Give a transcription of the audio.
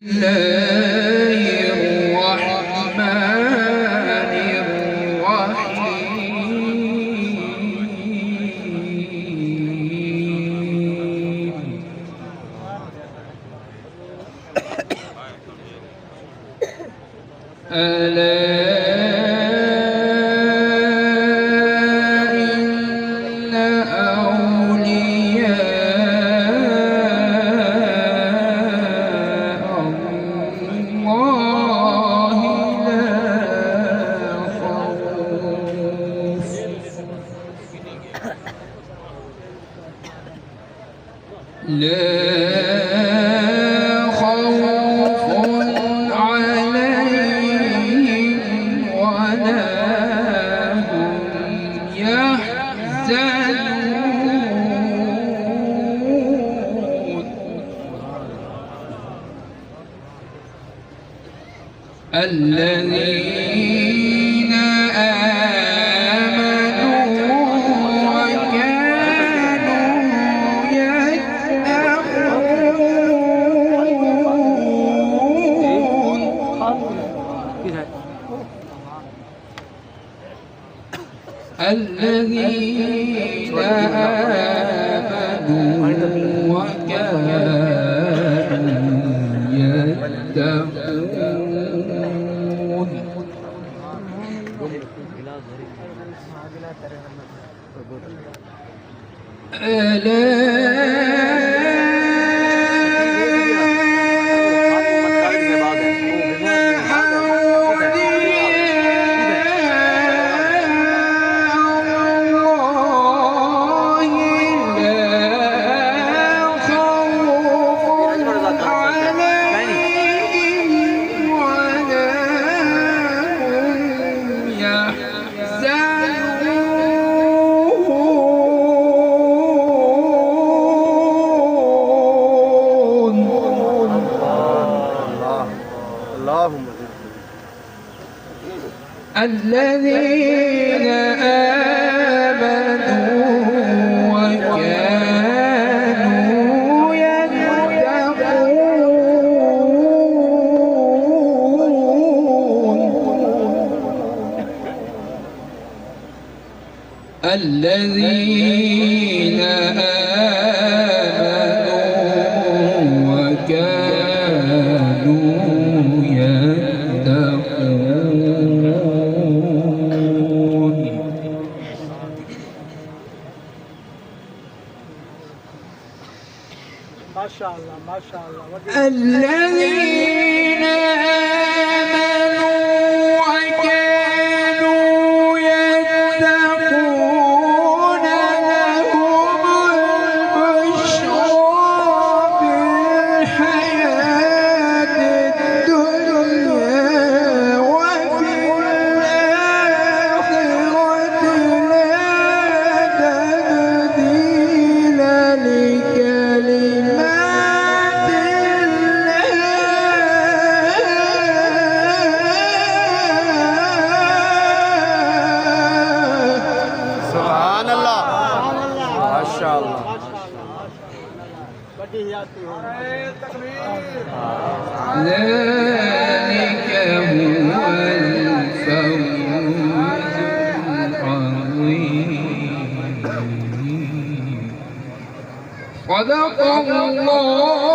الله الرحمن الرحيم ألا إن أولياء الله لا خوف عليهم ولا هم يحزنون الذين آمنوا وكانوا يتقون الذين آمنوا وكانوا يتقون الذين آمنوا وكانوا يتقون الذين آمنوا وكانوا ما شاء الله الذين آمنوا وكانوا يتقون لهم البشرى في الحياة الدنيا وفي الآخرة لا تبديل لكلمات سبحان الله ما شاء الله ذلك هو الفوز العظيم صدق الله